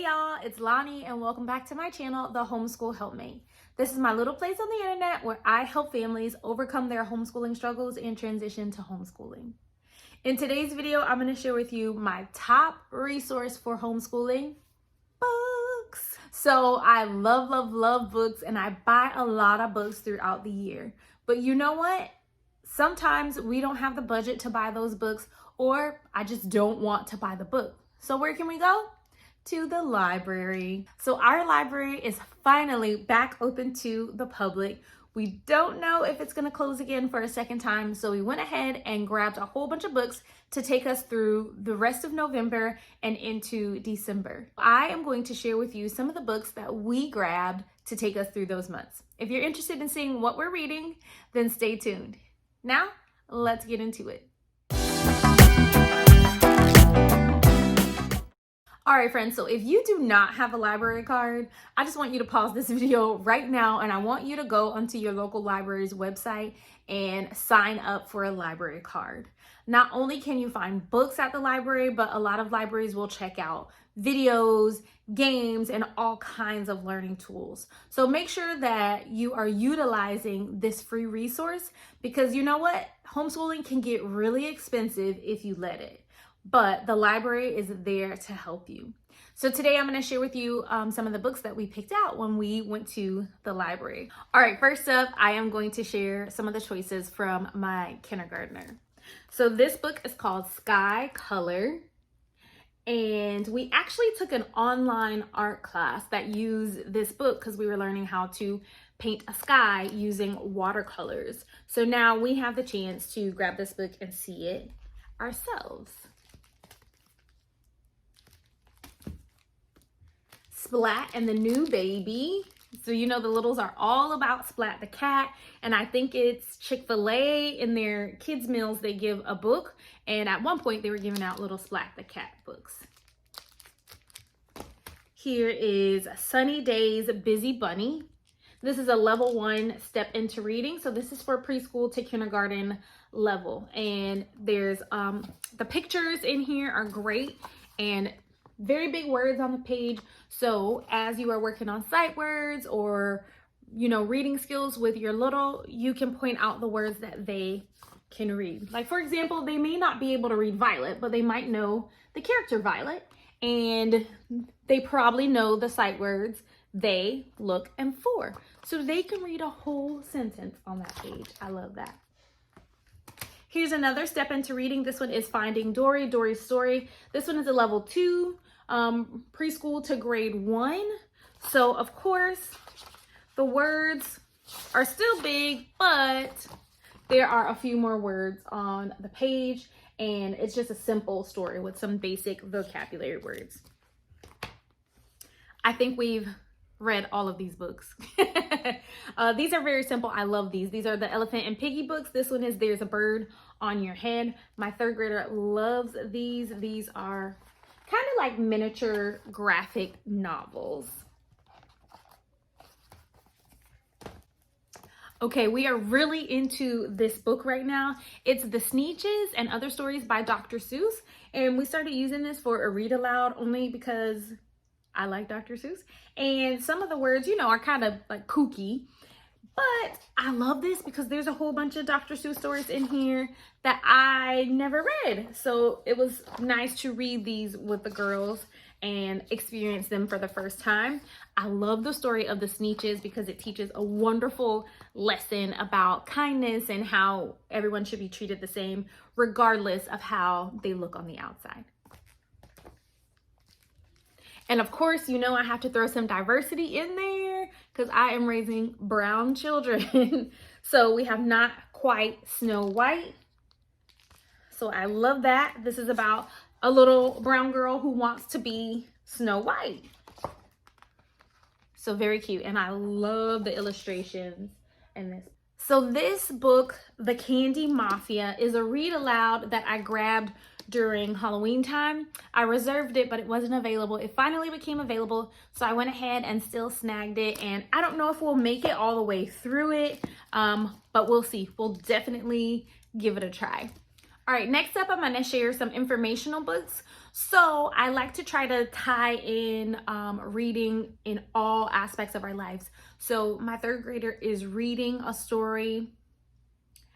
y'all, it's Lonnie and welcome back to my channel, The Homeschool Helpmate. This is my little place on the internet where I help families overcome their homeschooling struggles and transition to homeschooling. In today's video, I'm going to share with you my top resource for homeschooling, books. So I love books and I buy a lot of books throughout the year. But you know what? Sometimes we don't have the budget to buy those books, or I just don't want to buy the book. So where can we go? To the library. So our library is finally back open to the public. We don't know if it's going to close again for a second time, so we went ahead and grabbed a whole bunch of books to take us through the rest of November and into December. I am going to share with you some of the books that we grabbed to take us through those months. If you're interested in seeing what we're reading, then stay tuned. Now, let's get into it. All right, friends, so if you do not have a library card, I just want you to pause this video right now and I want you to go onto your local library's website and sign up for a library card. Not only can you find books at the library, but a lot of libraries will check out videos, games, and all kinds of learning tools. So make sure that you are utilizing this free resource because you know what? Homeschooling can get really expensive if you let it. But the library is there to help you. So today I'm going to share with you some of the books that we picked out when we went to the library. All right, first up, I am going to share some of the choices from my kindergartner. So this book is called Sky Color. And we actually took an online art class that used this book because we were learning how to paint a sky using watercolors. So now we have the chance to grab this book and see it ourselves. Splat and the New Baby. So you know the littles are all about Splat the cat, and I think it's Chick-fil-A in their kids meals they give a book, and at one point they were giving out little Splat the cat books. Here is Sunny Days Busy Bunny. This is a level 1 step into reading, so this is for preschool to kindergarten level, and there's the pictures in here are great and very big words on the page. So as you are working on sight words or, you know, reading skills with your little, you can point out the words that they can read. Like, for example, they may not be able to read Violet, but they might know the character Violet, and they probably know the sight words they, look, and for. So they can read a whole sentence on that page. I love that. Here's another step into reading. This one is Finding Dory, Dory's Story. This one is a level 2, preschool to grade 1. So of course, the words are still big, but there are a few more words on the page, and it's just a simple story with some basic vocabulary words. I think we've read all of these books. These are very simple. I love these. These are the Elephant and Piggy books. This one is There's a Bird on Your Head. My 3rd grader loves these. These are kind of like miniature graphic novels. Okay, we are really into this book right now. It's The Sneetches and Other Stories by Dr. Seuss. And we started using this for a read aloud only because I like Dr. Seuss. And some of the words, you know, are kind of like kooky. But I love this because there's a whole bunch of Dr. Seuss stories in here that I never read. So it was nice to read these with the girls and experience them for the first time. I love the story of the Sneetches because it teaches a wonderful lesson about kindness and how everyone should be treated the same regardless of how they look on the outside. And of course, you know, I have to throw some diversity in there because I am raising brown children. So we have Not Quite Snow White. So I love that. This is about a little brown girl who wants to be Snow White. So very cute. And I love the illustrations in this. So this book, The Candy Mafia, is a read aloud that I grabbed during Halloween time. I reserved it, but it wasn't available. It finally became available, so I went ahead and still snagged it. And I don't know if we'll make it all the way through it, but we'll see. We'll definitely give it a try. All right, next up, I'm going to share some informational books. So I like to try to tie in reading in all aspects of our lives. So my third grader is reading a story.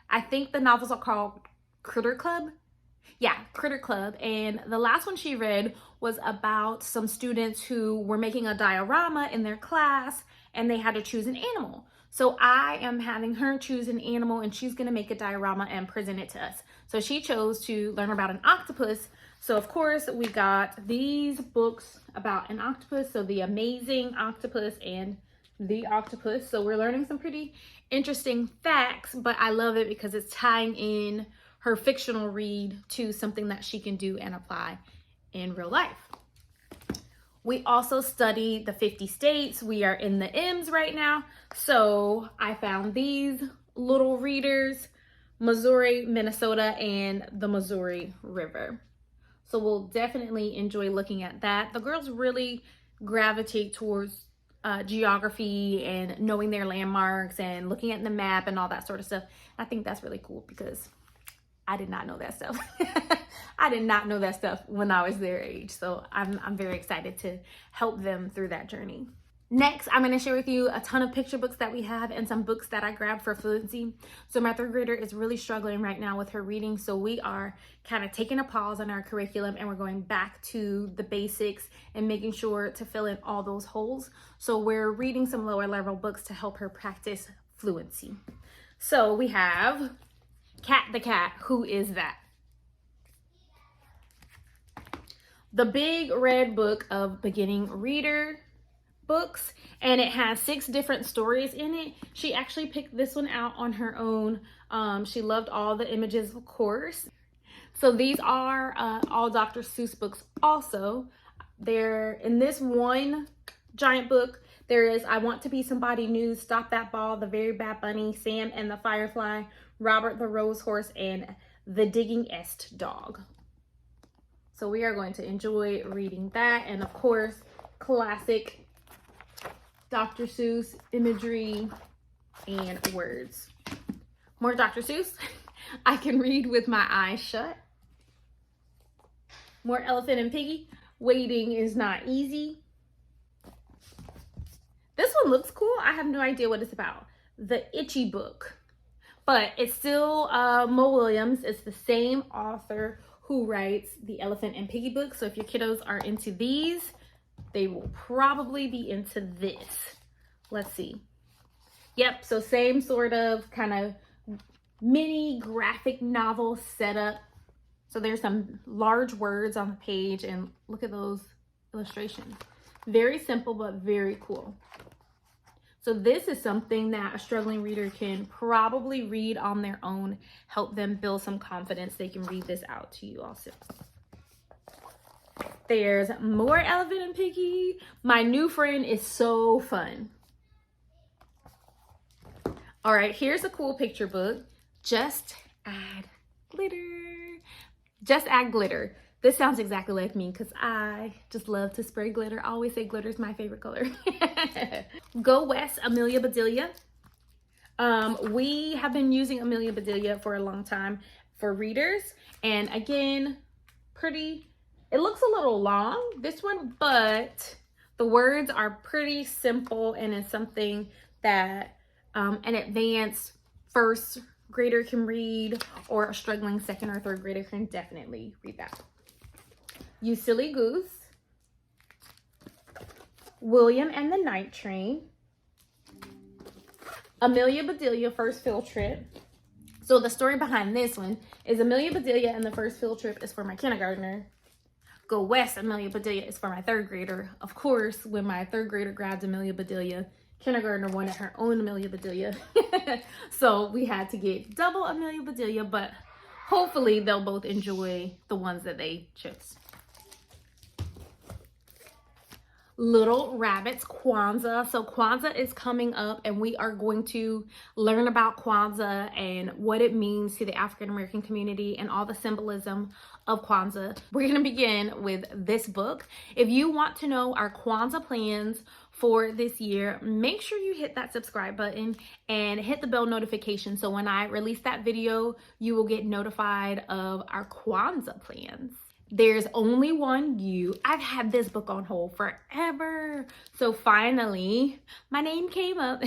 I think the novels are called Critter Club. Yeah, Critter Club. And the last one she read was about some students who were making a diorama in their class and they had to choose an animal. So I am having her choose an animal and she's going to make a diorama and present it to us. So she chose to learn about an octopus. So of course we got these books about an octopus. So The Amazing Octopus and The Octopus. So we're learning some pretty interesting facts, but I love it because it's tying in her fictional read to something that she can do and apply in real life. We also study the 50 states. We are in the M's right now. So I found these little readers, Missouri, Minnesota, and the Missouri River. So we'll definitely enjoy looking at that. The girls really gravitate towards geography and knowing their landmarks and looking at the map and all that sort of stuff. I think that's really cool because I did not know that stuff. I did not know that stuff when I was their age. So I'm very excited to help them through that journey. Next, I'm going to share with you a ton of picture books that we have and some books that I grabbed for fluency. So my third grader is really struggling right now with her reading. So we are kind of taking a pause on our curriculum and we're going back to the basics and making sure to fill in all those holes. So we're reading some lower level books to help her practice fluency. So we have Cat the Cat. Who is that? The Big Red Book of Beginning Reader books, and it has 6 different stories in it. She actually picked this one out on her own. She loved all the images, of course. So these are all Dr. Seuss books also. They're in this one giant book. There is I Want to Be Somebody New, Stop That Ball, The Very Bad Bunny, Sam and the Firefly, Robert the Rose Horse, and The Digging Est Dog. So we are going to enjoy reading that. And of course, classic Dr. Seuss imagery and words. More Dr. Seuss. I can read with my eyes shut. More Elephant and Piggy. Waiting is not easy. This one looks cool. I have no idea what it's about. The Itchy Book. But it's still Mo Williams. It's the same author who writes the Elephant and Piggy book. So if your kiddos are into these, they will probably be into this. Let's see. Yep, so same sort of kind of mini graphic novel setup. So there's some large words on the page and look at those illustrations. Very simple, but very cool. So this is something that a struggling reader can probably read on their own, help them build some confidence. They can read this out to you also. There's more Elephant and Piggy. My New Friend is so fun. All right, here's a cool picture book. Just Add Glitter. Just Add Glitter. This sounds exactly like me because I just love to spray glitter. I always say glitter is my favorite color. Go West, Amelia Bedelia. We have been using Amelia Bedelia for a long time for readers. And again, it looks a little long, this one, but the words are pretty simple and it's something that an advanced first grader can read, or a struggling second or third grader can definitely read that. You Silly Goose, William and the Night Train, Amelia Bedelia First Field Trip. So the story behind this one is Amelia Bedelia and the First Field Trip is for my kindergartner. Go West, Amelia Bedelia is for my third grader. Of course, when my third grader grabbed Amelia Bedelia, kindergartner wanted her own Amelia Bedelia. So we had to get double Amelia Bedelia, but hopefully they'll both enjoy the ones that they chose. Little Rabbits Kwanzaa. So Kwanzaa is coming up and we are going to learn about Kwanzaa and what it means to the African American community and all the symbolism of Kwanzaa. We're going to begin with this book. If you want to know our Kwanzaa plans for this year, make sure you hit that subscribe button and hit the bell notification so when I release that video, you will get notified of our Kwanzaa plans. There's Only One You. I've had this book on hold forever. So finally, my name came up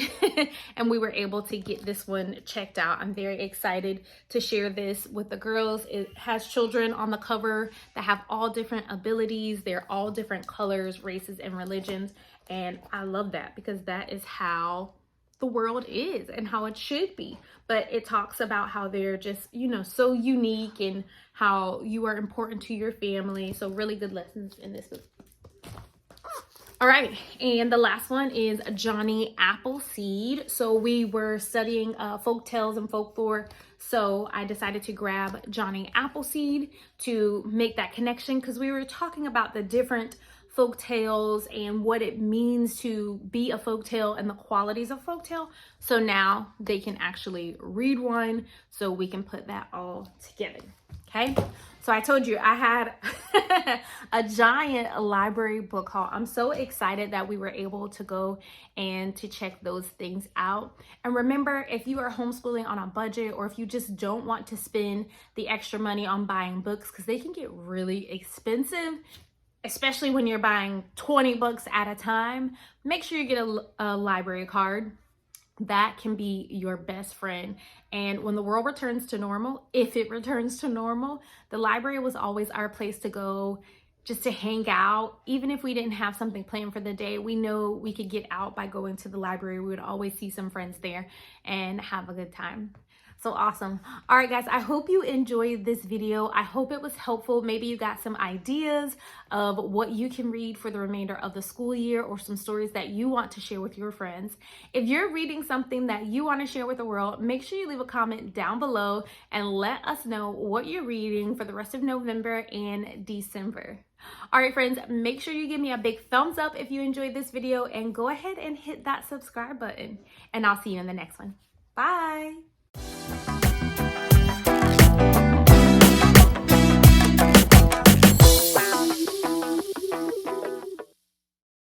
and we were able to get this one checked out. I'm very excited to share this with the girls. It has children on the cover that have all different abilities. They're all different colors, races, and religions. And I love that because that is how the world is and how it should be. But it talks about how they're just, you know, so unique and how you are important to your family. So really good lessons in this book. All right, and the last one is Johnny Appleseed. So we were studying folk tales and folklore. So I decided to grab Johnny Appleseed to make that connection because we were talking about the different folk tales and what it means to be a folk tale and the qualities of folk tale. So now they can actually read one so we can put that all together. Okay, so I told you I had a giant library book haul. I'm so excited that we were able to go and to check those things out. And remember, if you are homeschooling on a budget or if you just don't want to spend the extra money on buying books, because they can get really expensive, especially when you're buying 20 books at a time, make sure you get a library card. That can be your best friend. And when the world returns to normal, if it returns to normal, the library was always our place to go just to hang out. Even if we didn't have something planned for the day, we know we could get out by going to the library. We would always see some friends there and have a good time. So awesome. All right, guys, I hope you enjoyed this video. I hope it was helpful. Maybe you got some ideas of what you can read for the remainder of the school year or some stories that you want to share with your friends. If you're reading something that you want to share with the world, make sure you leave a comment down below and let us know what you're reading for the rest of November and December. All right, friends, make sure you give me a big thumbs up if you enjoyed this video and go ahead and hit that subscribe button. And I'll see you in the next one. Bye.